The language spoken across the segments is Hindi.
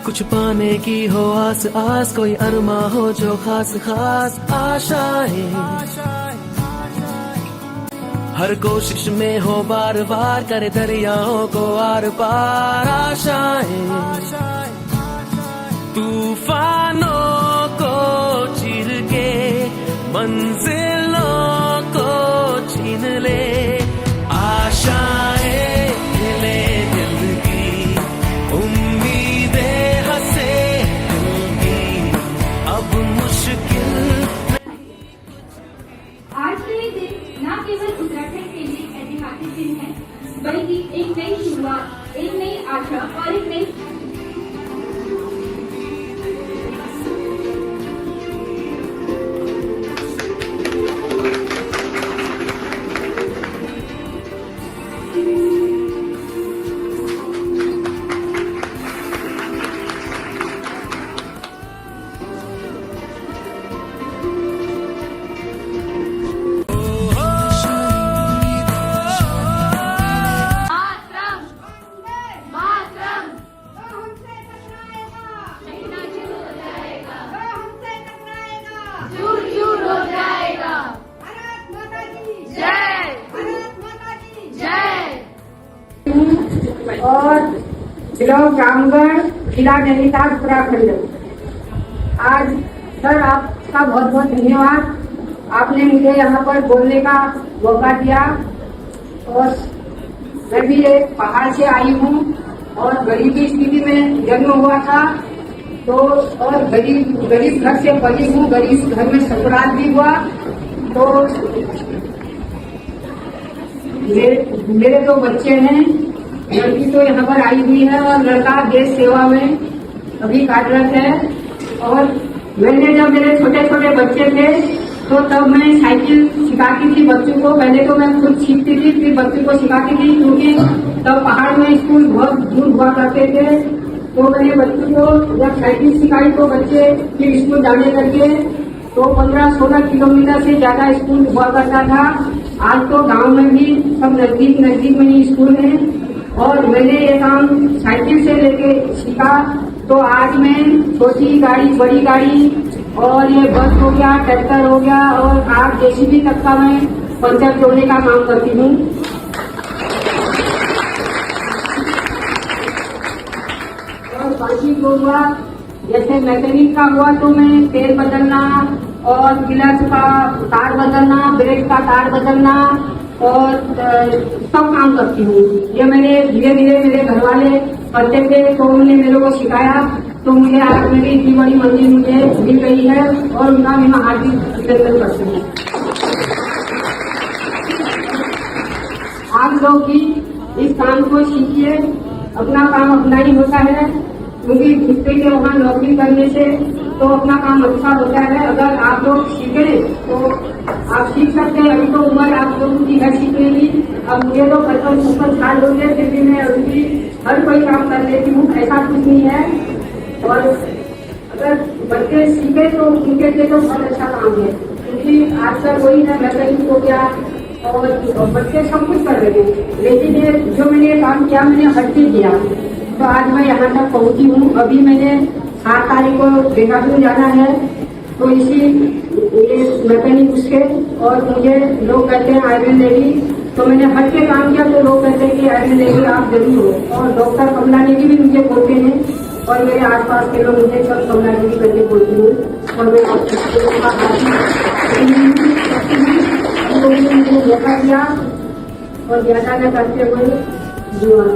कुछ पाने की हो आस आस, कोई अरमा हो जो खास खास आशाएं, हर कोशिश में हो बार बार करे दरियाओं को आर पार आशाएं, तूफानों को चीर के मंजिलों को छीन ले आशाएं, खिले दिल की उम्मीदें हंसे दिल की अब मुश्किल। आज का ये दिन न केवल उत्तराखंड के लिए ऐतिहासिक दिन है, बल्कि एक नई शुरुआत, एक नई आशा और एक नई और ब्लॉक रामगढ़, जिला नैनीताल, उत्तराखंड। आज सर आपका बहुत बहुत धन्यवाद, आपने मुझे यहाँ पर बोलने का मौका दिया। और मैं भी एक पहाड़ से आई हूँ और गरीबी स्थिति में जन्म हुआ था, तो और गरीब घर से पली हूँ, गरीब घर में ससुराल भी हुआ। तो मेरे दो बच्चे हैं, लड़की तो यहाँ पर आई हुई है और लड़का देश सेवा में अभी कार्यरत है। और मैंने जब मेरे छोटे छोटे बच्चे थे तो तब मैं साइकिल सिखाती थी बच्चों को। पहले तो मैं खुद सीखती थी, फिर बच्चों को सिखाती थी, क्योंकि तब पहाड़ में स्कूल बहुत दूर हुआ करते थे। तो मैंने बच्चों को जब साइकिल सिखाई तो बच्चे फिर स्कूल जाने लगे। तो 15-16 किलोमीटर से ज्यादा स्कूल हुआ करता था। आज तो गांव में भी सब नजदीक में ही स्कूल है। और मैंने ये काम साइकिल से लेके सीखा, तो आज मैं छोटी गाड़ी, बड़ी गाड़ी और ये बस हो गया, ट्रैक्टर हो गया और आज जेसीबी तक का मैं पंचर जोड़ने का काम करती हूँ। और बाकी जो हुआ, जैसे मैकेनिक का हुआ तो मैं तेल बदलना और क्लच का तार बदलना, ब्रेक का तार बदलना और सब काम करती हूँ। ये मैंने धीरे धीरे मेरे घर वाले करते थे तो उन्होंने मेरे को सिखाया, तो मुझे आज मेरी इतनी बड़ी मंजिल मुझे मिल गई है और उनका मैं हार्दिक अभिनंदन करती हूँ। आप लोग भी इस काम को सीखिए, अपना काम अपना ही होता है, क्योंकि दूसरे के वहाँ नौकरी करने से तो अपना काम अच्छा होता है। अगर आप लोग सीखे तो आप सीख सकते हैं। अभी तो उम्र आप लोगों की है सीखने की। अब मुझे तो 55 साल हो गए, फिर भी मैं अभी हर कोई काम कर लेती हूँ, ऐसा कुछ नहीं है। और अगर बच्चे सीखे तो उनके लिए तो बहुत अच्छा काम है, क्योंकि आजकल वही है, मैकेनिक हो गया और बच्चे सब कुछ कर रहे हैं। लेकिन ये जो मैंने काम किया, मैंने हर चीज किया, तो आज मैं यहाँ तक पहुँची हूँ। अभी मैंने 7 तारीख को देहरादून जाना है, तो इसी मैकेनिक उसके, और मुझे लोग कहते हैं आयरन लेडी, तो मैंने हट के काम किया तो लोग कहते हैं कि आयरन लेडी आप जरूर हो। और डॉक्टर कमला नेगी भी मुझे बोलते हैं और मेरे आसपास के लोग मुझे सब कमला नेगी करके बोलते हैं। और मैं मुझे मौका दिया और ज्यादा न करते हुए जीवन।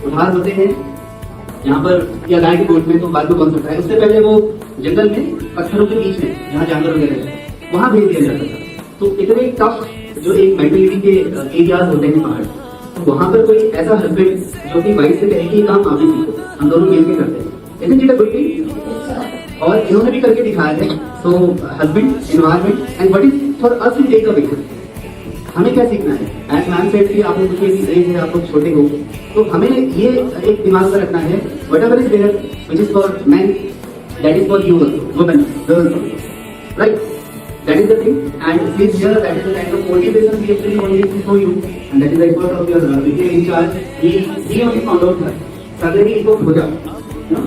उधार होते हैं यहाँ पर या गाय के गोद में, तो बालू बन सकता है। उससे पहले वो जंगल में पत्थरों के बीच में जहाँ जानवर वगैरह वहाँ भेज दिया जाता था। तो इतने टफ जो एक मेंटेलिटी के एरियाज होते हैं पहाड़, तो वहाँ पर कोई ऐसा हस्बैंड जो कि वाइफ से कहे कि काम आप ही सीखो, हम दोनों मिल के करते हैं, इतनी चीजें कोई, और इन्होंने भी करके दिखाया है। So husband, environment and what is for us to take a vehicle. हमें क्या सीखना है? एज मैम सेड कि आप लोग की एज है, आप लोग छोटे हो, तो हमें ये एक दिमाग में रखना है, whatever is there which is for man, that is for you also, women, girls also, right? That is the thing, and please hear that is the kind of motivation we actually want to show you, and that is the effort of your VP in charge. He only found out that suddenly it was Bhoja, you know,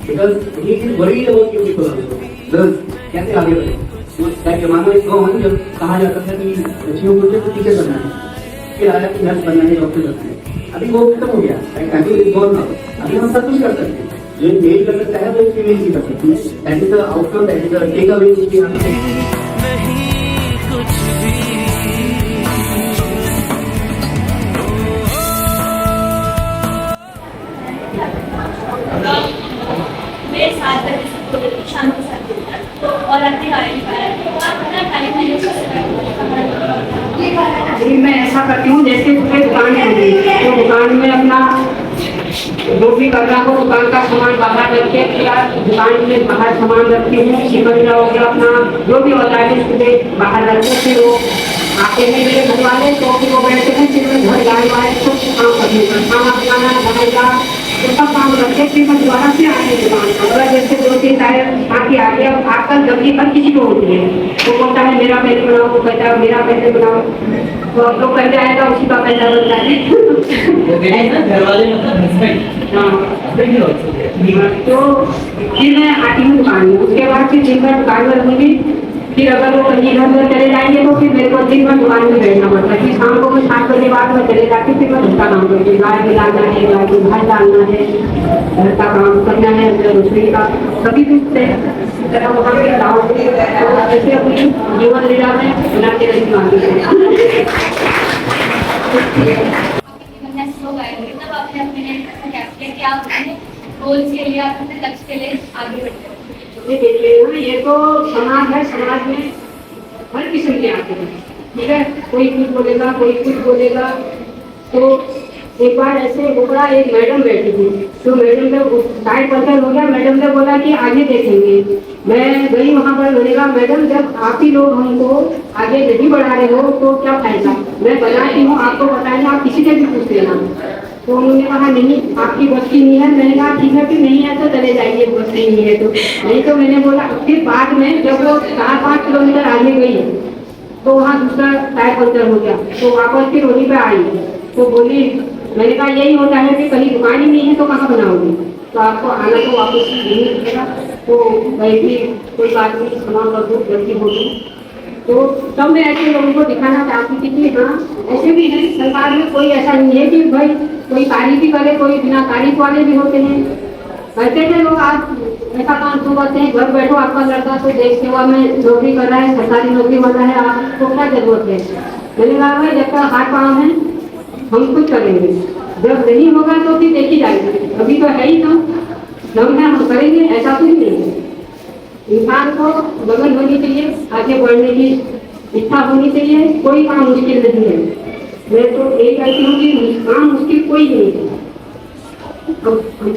because he is worried about you people also. Girls कैसे आगे बढ़े? That जमाना is gone जब कहा जाता था कि बच्चियों को सिर्फ टीचर बनना है, फिर आया कि नर्स बनना है, डॉक्टर बनना है. अभी वो खत्म हो गया, अभी इज गॉन नाउ. अभी हम सब कुछ कर सकते हैं. जो मेल कर सकता है वो फीमेल भी कर सकती है. That is the outcome, that is the takeaway which we have to take. नहीं कुछ भी मेरे साथ शाम के साथ और अपने गाड़ी अपना टाइम जी मैं ऐसा करती हूँ, जैसे कोई दुकान होगी तो दुकान में अपना जो भी करना हो दुकान का सामान बाहर रख के, या दुकान में बाहर सामान रखती हूँ, शिकंजा हो गया, अपना जो भी होता है इसको बाहर रख के, फिर वो आते हैं मेरे घर वाले, तो फिर वो बैठते हैं, फिर मैं घर गाय वाले कुछ काम करती हूँ, खाना बनाना बनाएगा तो सब काम करके फिर मैं दोबारा से आती हूँ दुकान पर. अगर जैसे 2-3 टाइम आके आ गया, आजकल जल्दी हर किसी को होती है, वो बोलता है मेरा पैसे बनाओ, वो कहता है मेरा पैसे बनाओ, तो आप लोग पहले आएगा उसी का पैसा बनता है. घर वाले मतलब हस्बैंड हाँ तो फिर मैं आती हूँ दुकान में. उसके बाद फिर दिन भर दुकान में रहूँगी. फिर अगर वो कहीं घर में चले जाएंगे तो फिर मेरे को दिन भर दुकान में बैठना पड़ता है. फिर शाम को मैं 7 बजे बाद में चले जाती, फिर मैं उसका काम करती हूँ. गाय मिलाना है, गाय को घर डालना है, घर का काम करना है, रसोई का सभी कुछ तरह वहाँ पे गाँव ऐसे अपनी जीवन लीला में बनाते रहती हूँ. तब आपने अपने क्या अपने गोल्स के लिए, अपने लक्ष्य के लिए आगे बढ़ते हैं. ये देखिए ना, ये तो समाज है, समाज में हर किस्म के आते हैं, ठीक है. कोई कुछ बोलेगा, कोई कुछ बोलेगा. तो एक बार ऐसे होगा, एक मैडम बैठी थी, तो मैडम ने टाइम पत्थर हो गया, मैडम ने बोला कि आगे देखेंगे. मैं गई वहाँ पर, मैंने कहा मैडम जब आप ही लोग हमको आगे नहीं बढ़ा रहे हो तो क्या फायदा, मैं बनाती हूँ आपको बताएंगे, आप किसी से भी पूछ लेना. तो उन्होंने कहा नहीं आपकी बस की नहीं है. मैंने कहा ठीक है कि नहीं है तो चले जाइए, बस नहीं है तो नहीं. तो मैंने बोला, फिर बाद में जब वो 4-5 किलोमीटर आगे गई तो वहाँ दूसरा टायर पंचर हो गया, तो वापस फिर वहीं पे आई. तो बोली, मैंने कहा यही होता है कि कहीं दुकान ही नहीं है तो कहाँ बनाओगी, तो आपको आना तो वापस नहीं मिलेगा. तो वैसे कोई बात नहीं, क्षमा कर दो, गलती हो गई. तो तब मैं ऐसे लोगों को दिखाना चाहती थी कि हाँ ऐसे भी है संसार में, कोई ऐसा नहीं है कि भाई कोई तारीफ ही करे, कोई बिना तारीफ वाले भी होते हैं. कहते हैं लोग आज ऐसा काम क्यों करते हैं, घर बैठो आपका लड़का तो देश सेवा में नौकरी कर रहा है, सरकारी नौकरी वाला है, आपको क्या जरूरत है. मैंने कहा भाई जब तक हाथ पाँव है हम कुछ करेंगे, जब नहीं होगा तो फिर देखी जाएगी. अभी तो है ही ना, हम है हम करेंगे, ऐसा कुछ नहीं है. इंसान को लगन होनी चाहिए, आगे बढ़ने की इच्छा होनी चाहिए. कोई काम मुश्किल नहीं है. मैं तो यही कहती हूँ कि काम मुश्किल कोई नहीं है. तो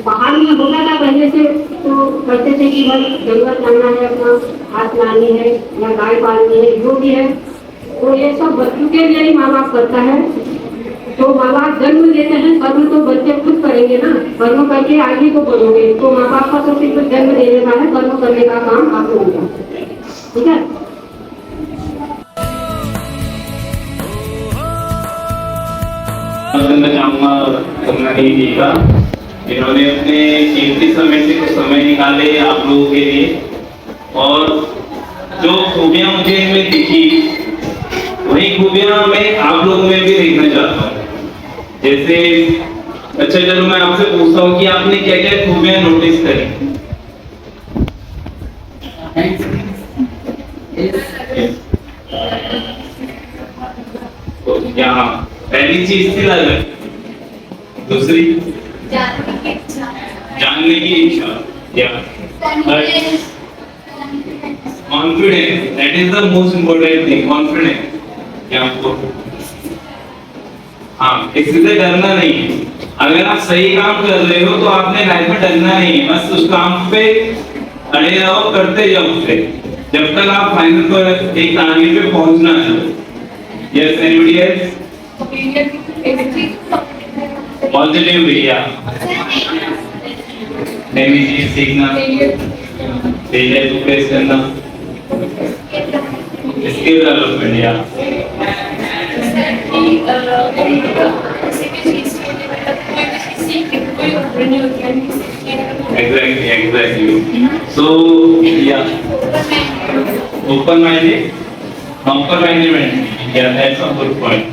पहाड़ में होता था पहले से, तो करते थे कि भाई जंगल जाना है, अपना हाथ लानी है या गाय पालनी है, जो भी है. तो ये सब बच्चों के लिए ही माँ बाप करता है. तो माँ बाप जन्म देते हैं, कर्म तो बच्चे खुद करेंगे ना, कर्म करके आगे को बढ़ोगे. तो माँ बाप का तो सिर्फ जन्म देने का है, कर्म करने का काम आप लोगों का. ठीक है. मैं चाहूँगा कमलानी जी का, इन्होंने अपने कीमती समय से कुछ समय निकाले आप लोगों के लिए, और जो खूबियाँ मुझे इनमें दिखी वही खूबियाँ मैं आप लोगों में भी देखना चाहता हूँ. जैसे अच्छा चलो मैं आपसे पूछता हूँ कि आपने क्या क्या खूबियाँ नोटिस करी. तो यहाँ पहली चीज थी लगन, दूसरी जानने की इच्छा, या confidence. That is the most important thing, confidence. क्या आपको हाँ किसी से डरना नहीं है. अगर आप सही काम कर रहे हो तो आपने लाइफ में डरना नहीं है, बस उस काम पे अड़े रहो, करते जाओ उसे जब तक आप फाइनल पर एक टारगेट पे पहुंचना है. Yes, anybody else? Positive भैया नई चीज सीखना, फेलियर को फेस करना, स्किल डेवलपमेंट या exactly. So yeah, open-minded, yeah, that's a good point.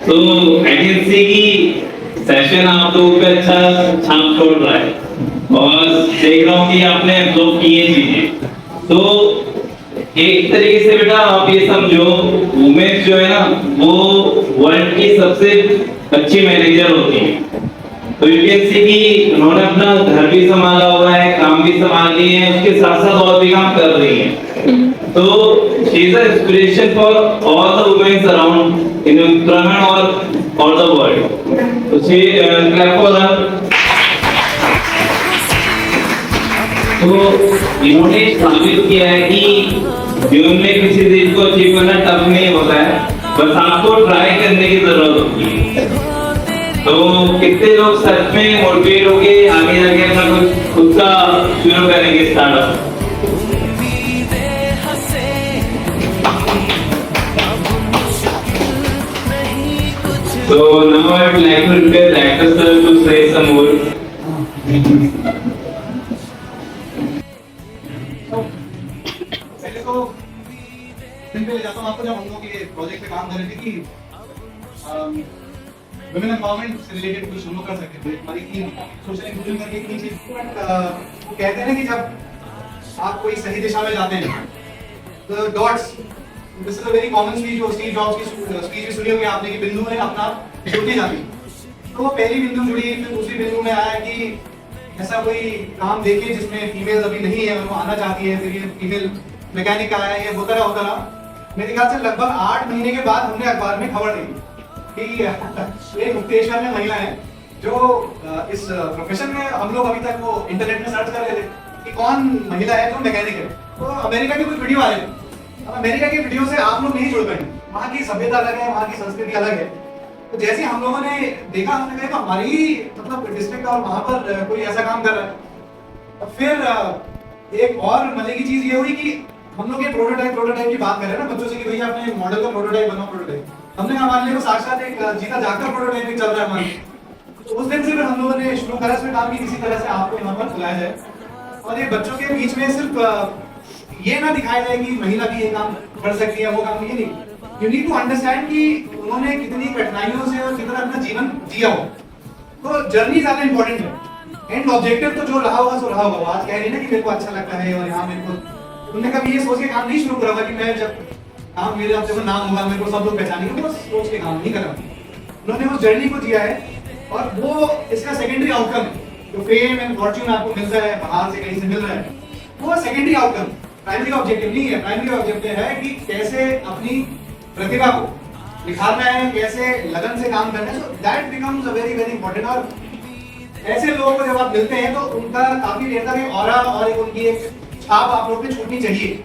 So I can see कि सेशन आप लोगों पे अच्छा छाप छोड़ रहा है और देख रहा हूँ कि आपने एब्जॉर्ब किए चीजें। तो एक तरीके से बेटा आप ये समझो, वुमेन जो है ना वो वर्ल्ड की सबसे अच्छी मैनेजर होती है। तो यू कैन सी कि उन्होंने अपना घर भी संभाला हुआ है, काम भी संभाल लिए हैं, उसके साथ साथ और भी काम कर रही हैं। तो she is a inspiration for all the women around in Uttarakhand और ऑल द वर्ल्ड। तो शी क्लैप फॉर हर। तो इन्होंने साबित किया है कि जीवन में किसी चीज को अचीव करना टफ नहीं होता है, बस आपको ट्राई करने की जरूरत होती है। तो कितने लोग सच में मोटिवेट होके आगे जाके अपना कुछ खुद का शुरू करेंगे startup? So now I would like to request the actor sir to say some words. पहले तो सिंपल जाता हूँ आपको, जब हम लोग ये प्रोजेक्ट पे काम कर रहे थे कि वुमेन एम्पावरमेंट से रिलेटेड कुछ हम लोग कर सकते थे। हमारी टीम सोशल इंक्लूजन करके एक चीज कहते हैं ना कि जब आप कोई सही दिशा में जाते हैं तो dots, this is a very common speech जो स्टीव जॉब्स की स्पीच भी सुनी होगी आपने कि बिंदु है अपना जुड़ती जाती। तो वो पहली बिंदु जुड़ी, फिर दूसरी बिंदु में आया कि ऐसा कोई काम देखिए जिसमें फीमेल अभी नहीं है और वो आना चाहती है। फिर ये फीमेल मैकेनिक आया, ये होता रहा। मेरे ख्याल से लगभग 8 महीने के बाद हमने अखबार में खबर दी कि एक मुक्तेश्वर में महिला है जो इस प्रोफेशन में हम लोग अभी तक वो इंटरनेट में सर्च कर रहे थे कि कौन महिला है जो मैकेनिक है। तो अमेरिका के कुछ वीडियो आ रहे थे। अब अमेरिका के वीडियो से आप लोग नहीं जुड़ पाएंगे, वहाँ की सभ्यता अलग है, वहाँ की संस्कृति अलग है। तो जैसे हम लोगों ने देखा, हमने कहा हमारी मतलब डिस्ट्रिक्ट और वहाँ पर कोई ऐसा काम कर रहा है। और फिर एक और मजे की चीज ये हुई कि हम लोग ये प्रोटोटाइप की बात कर रहे हैं ना बच्चों से कि भैया अपने मॉडल का प्रोटोटाइप बनाओ। प्रोटोटाइप हमने कहा हमारे लिए साक्षात एक जीता जागता प्रोटोटाइप भी चल रहा है हमारे। तो उस दिन से फिर हम लोगों ने शुरू करा इसमें काम की किसी तरह से आपको यहाँ पर बुलाया जाए और ये बच्चों के बीच में सिर्फ ये ना दिखाया जाए कि महिला भी ये काम कर सकती है, वो काम ये नहीं। यू नीड टू अंडरस्टैंड कि उन्होंने कितनी कठिनाइयों से और कितना अपना जीवन जिया हो। तो जर्नी ज्यादा इंपॉर्टेंट है। एंड ऑब्जेक्टिव तो जो रहा होगा सो रहा होगा। आज कह रही ना कि मेरे को अच्छा लगता है और यहाँ मेरे को, तुमने कभी ये सोच के काम नहीं शुरू करा होगा कि मैं जब काम मेरे जब नाम होगा मेरे को सब लोग पहचानेंगे, तो सोच के काम नहीं करा। उन्होंने उस जर्नी को जिया है और वो इसका सेकेंडरी आउटकम है। जो फेम एंड फॉर्च्यून आपको मिलता है, बाहर से कहीं से मिल रहा है, वो सेकेंडरी आउटकम, प्राइमरी ऑब्जेक्टिव नहीं है। प्राइमरी ऑब्जेक्टिव है कि कैसे अपनी प्रतिभा को निखारना है, कैसे लगन से काम करना है। So that becomes a very very important. और ऐसे लोगों को जब आप मिलते हैं तो उनका काफी देर तक एक ऑरा और एक उनकी एक छाप आप लोग पे छूटनी चाहिए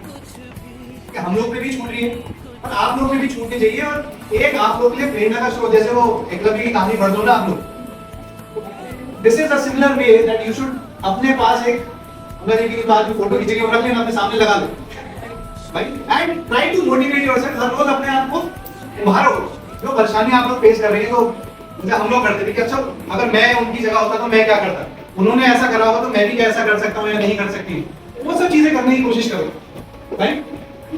कि हम लोग पे भी छूट रही है और आप लोग पे भी छूटनी चाहिए। और एक आप लोग के लिए प्रेरणा का स्रोत, जैसे वो एकलव्य की कहानी पढ़ दो ना आप लोग। This is a similar way that you should अपने पास एक अंदर की बात की फोटो खींचेंगे और रख लेना, अपने सामने लगा लो भाई, and try to motivate yourself. हर रोज अपने आप को उभारो। जो परेशानी आप लोग फेस कर रहे हैं, तो जैसे हम लोग करते थे कि अच्छा अगर मैं उनकी जगह होता तो मैं क्या करता, उन्होंने ऐसा करा होगा तो मैं भी क्या ऐसा कर सकता हूँ या नहीं कर सकती। वो सब चीजें करने की कोशिश करो भाई।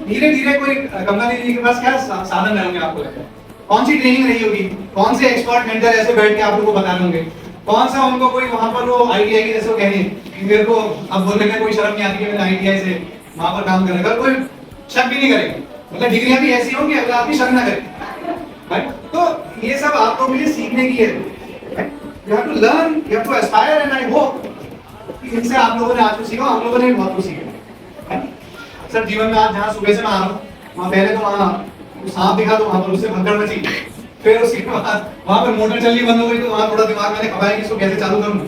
धीरे धीरे कोई गंगा दीदी के पास क्या साधन रहेंगे आपको लगता है, कौन सी ट्रेनिंग रही होगी, कौन से एक्सपर्ट मेंटर ऐसे बैठ के आप लोगों को बता होंगे, कौन सा उनको कोई वहां पर वो आईटीआई की जैसे वो कह रही है मेरे को अब बोलने में कोई शर्म नहीं आती कि मैंने आईटीआई से वहां पर काम करने का, कोई शक भी नहीं करेगा। मतलब डिग्रियां भी ऐसी होंगी अगर आप भी शक ना करें भाई। तो ये सब आप लोगों के लिए सीखने की है। You have to learn, you have to aspire, and I hope इनसे आप लोगों ने आज कुछ सीखा, हम लोगों ने बहुत कुछ सीखा। सर जीवन में आज जहाँ सुबह से मैं आ रहा हूँ, वहाँ पहले तो वहाँ सांप दिखा तो वहाँ पर उससे भगदड़ मची, फिर उसके बाद वहाँ पर मोटर चलनी बंद हो गई तो वहाँ थोड़ा दिमाग मैंने खपाया कि इसको कैसे चालू करूँ,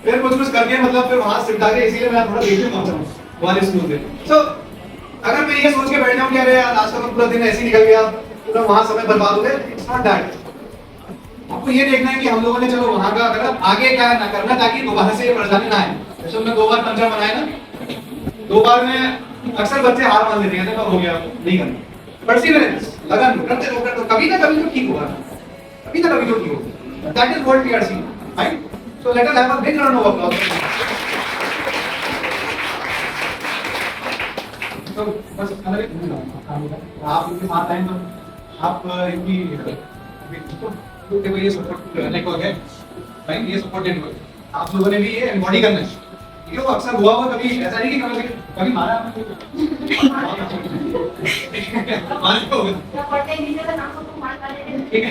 फिर कुछ करके मतलब फिर वहाँ सिमटा के, इसीलिए मैं थोड़ा देर में पहुंचा वाले स्कूल से। सो अगर मैं ये सोच के बैठ जाऊँ कि अरे यार आज का पूरा दिन ऐसे निकल गया, पूरा वहां समय बर्बाद हो गया। It's not that. आपको ये देखना है कि हम लोगों ने चलो वहां का अगर आगे क्या है ना करना, ताकि दोबारा से ये परेशानी ना आए। जैसे हमने 2 बार पंचर बनाया ना, 2 बार में अक्सर बच्चे हार मान लेते हैं, हो गया नहीं करना। परसिवरेंस, लगन, करते रहो, कभी ना कभी तो ठीक होगा, कभी ना कभी तो ठीक होगा। That is what we are seeing, right? So let us have a big round of applause. तो बस अंदर एक आप इनके साथ आए तो आप इनकी देखो ये सपोर्ट नेटवर्क है, राइट? ये सपोर्ट नेटवर्क आप लोगों ने भी ये एम्बॉडी करना है। ये तो अक्सर हुआ होगा, कभी ऐसा नहीं कि कभी मारा आपने मार को ठीक है।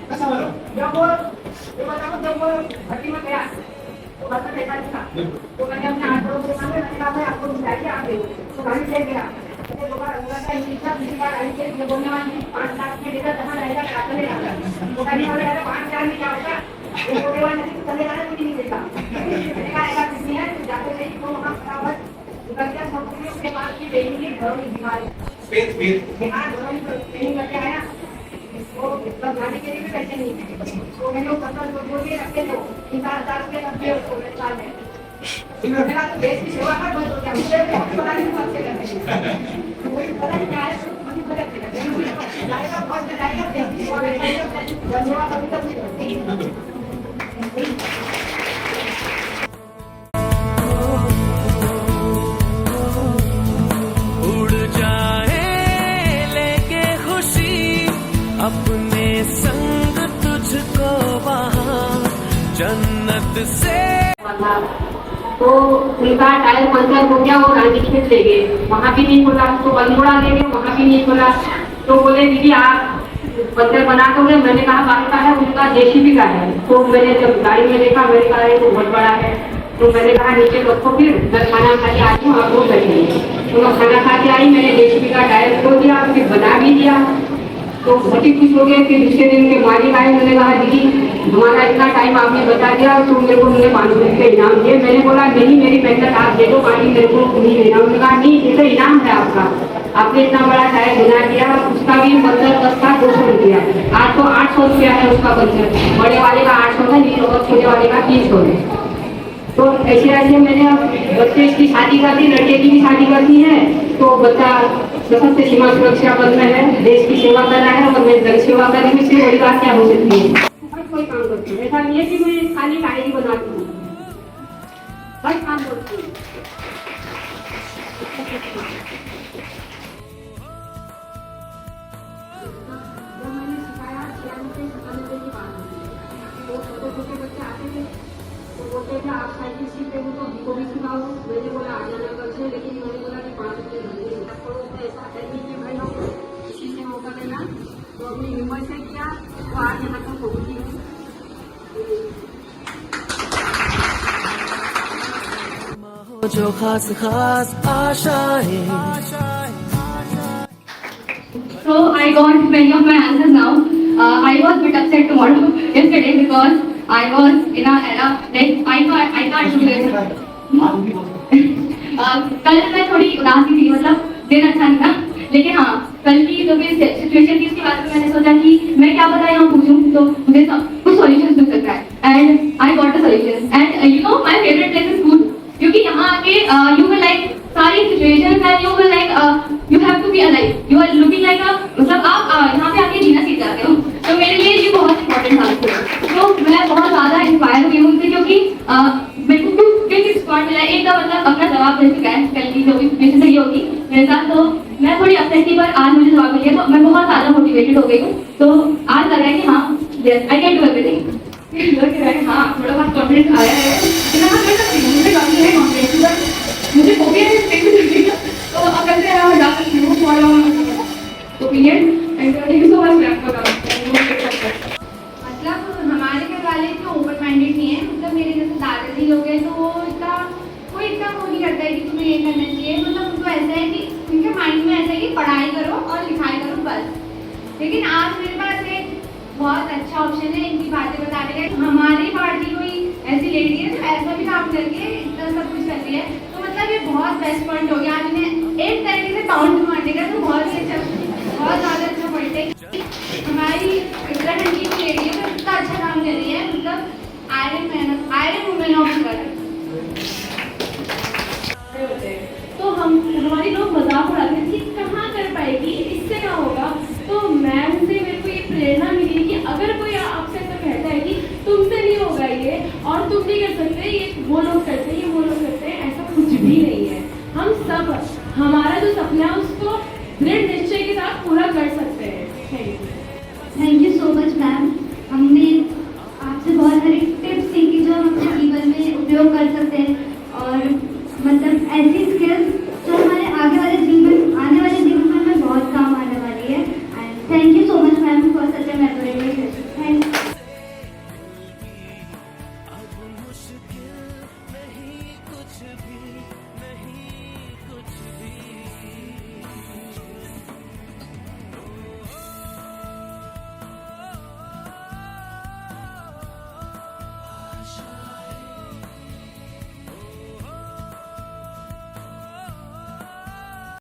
कैसा मारा? तो मैंने अपने 8 लोगों को मैंने कहा मैं आपको बुलाइए, आप तो गाड़ी ले गया। मैंने बोलने वाली 5 लाख के लेकर जहाँ रहेगा चले जाएगा। तो गाड़ी वाले 5-4 में क्या होगा, वो बोलने वाले चले जाना मुझे नहीं देता। मैंने कहा ऐसा कुछ नहीं है, जाते नहीं तो वहाँ बराबर गलतियाँ सबके उसके बाद की देंगे घरों की बीमारी घरों में ट्रेनिंग करके आया। वो गाड़ी के लिए भी पैसे नहीं थे, तो मैंने वो 15 बोलिए रखते थे 3,000 रुपये रखते उसको साल में। मेरा तो देश की सेवा का बंद हो गया, मुझे पता नहीं कौन से करते वही पता नहीं क्या है, मुझे पता नहीं जाएगा बहुत जाएगा देश की सेवा कभी तक नहीं करती। अपने संग तुझको वहाँ जन्नत से। तो उनका टायर पंचर हो गया, वो रानी खेत ले गए, वहाँ भी नहीं खुला। तो अल्मोड़ा ले गए, वहाँ भी नहीं खुला। तो बोले दीदी आप पंचर बना दोगे? मैंने कहा बाहर का है, उनका जेसीबी का है। तो मैंने जब गाड़ी में देखा, मैंने कहा ये तो बहुत बड़ा है। तो मैंने कहा नीचे रखो, फिर मैं खाना खा के आती हूँ, आप लोग बैठेंगे। तो मैं खाना खा के आई, मैंने जेसीबी का टायर खोल दिया, फिर बना भी दिया। तो बहुत ही खुश हो गए। फिर दूसरे दिन के मालिक आए, मैंने कहा दीदी हमारा इतना टाइम आपने बता दिया, तो मेरे को उन्होंने 500 रुपये इनाम दिए। मैंने बोला नहीं मेरी मेहनत आप दे दो, बाकी मेरे को नहीं देना। उन्होंने कहा नहीं ये तो इनाम है आपका, आपने इतना बड़ा टायर बना दिया। उसका भी पंचर 10 था 200 रुपया, आज तो 800 रुपया है उसका पंचर। बड़े वाले का 800 था, नहीं और छोटे वाले का 300 है। तो ऐसे ऐसे मैंने बच्चे की शादी कर दी, लड़के की भी शादी कर दी है। तो बच्चा सशस्त्र सीमा सुरक्षा बल में है, देश की सेवा कर रहा है। और मैं जन सेवा करने में से बड़ी बात क्या हो सकती है? हर कोई काम करती हूँ, ऐसा नहीं है कि मैं खाली डायरी बनाती हूँ, हर काम करती हूँ। जब मैंने सिखाया 96 की बात होती है, तो छोटे बच्चे आते थे तो बोलते थे आप साइकिल सीखते हो तो हमको भी सिखाओ। मैंने बोला आ जाना कल से, लेकिन मैंने बोला कि 5 रुपये धंधे ऐसा है नहीं कि भाई हम किसी से मौका देना। तो अपनी हिम्मत से किया तो आज यहाँ तक पहुँची हूँ। जो खास खास आशाएं। So I got many of my answers now. I was a bit upset yesterday because I was in a era like I can't do this. कल मैं थोड़ी उदास थी, मतलब दिन अच्छा नहीं था। लेकिन हाँ कल की जो भी सिचुएशन थी उसके बाद में मैंने सोचा कि मैं क्या पता यहाँ पूछूं तो मुझे कुछ सॉल्यूशंस मिल सकता है। And I got the solutions. And you know my favourite place is food, क्योंकि यहाँ आके यू विल लाइक सारी situations and you will like you have to be alive, you are looking like मतलब आप यहाँ पे आके जीना सीख जाते हो। तो मेरे लिए ये बहुत इंपॉर्टेंट था। तो मैं बहुत ज्यादा इंस्पायर हुई हूँ उनसे, क्योंकि मेरे को क्योंकि स्पॉट मिला एक का मतलब अपना जवाब दे चुका है कल की जो भी सिचुएशन सही होगी मेरे साथ। तो मैं थोड़ी अपसेट थी पर आज मुझे जवाब मिल गया, तो मैं बहुत ज्यादा मोटिवेटेड हो गई हूँ। तो आज लग रहा है कि हाँ yes I can do everything. हाँ थोड़ा बहुत कॉन्फिडेंस आया है कि मैं कर सकती हूँ, मुझे काफी है कॉन्फिडेंस, पर मुझे फोबिया है। तो अब कैसे मैं जा सकती हूँ for opinion and thank you so much. मतलब हमारे घर वाले इतना ओपन माइंडेड नहीं है। मतलब मेरे जैसे दादाजी लोग हैं तो वो इतना वो नहीं करता है कि तुम्हें ये करना चाहिए। मतलब उनको ऐसा है कि उनके माइंड में ऐसा है कि पढ़ाई करो और लिखाई करो बस। लेकिन आज मेरे पास एक बहुत अच्छा ऑप्शन है इनकी बातें बताने का। हमारी पार्टी हुई ऐसी लेडी है जो ऐसा भी काम करके इतना सब कुछ करती है, तो मतलब ये बहुत बेस्ट पॉइंट हो गया आज इन्हें एक तरीके से टाउन मारने का, तो बहुत ही अच्छा, बहुत ज़्यादा अच्छा पॉइंट है। हमारी उत्तराखंड की लेडी है तो इतना अच्छा काम कर रही है, मतलब आयरन वुमेन ऑफ वर्ल्ड। तो हमारी लोग मजाक उड़ाते थे कि कहाँ कर पाएगी, इससे क्या होगा। तो मैम से मेरे को ये प्रेरणा मिली कि अगर कोई आपसे ऐसा कहता है कि तुमसे नहीं होगा ये और तुम नहीं कर सकते, ये वो लोग करते हैं, ये वो लोग करते हैं, ऐसा कुछ भी नहीं है। हम सब हमारा जो सपना है उसको दृढ़ निश्चय के साथ पूरा कर सकते हैं। Thank you so much ma'am. हमने आपसे बहुत सारी टिप्स सीखी जो हम अपने जीवन में उपयोग कर सकते हैं, और मतलब ऐसी स्किल्स जो हमारे आने वाले जीवन में हमें बहुत काम आने वाली है। And thank you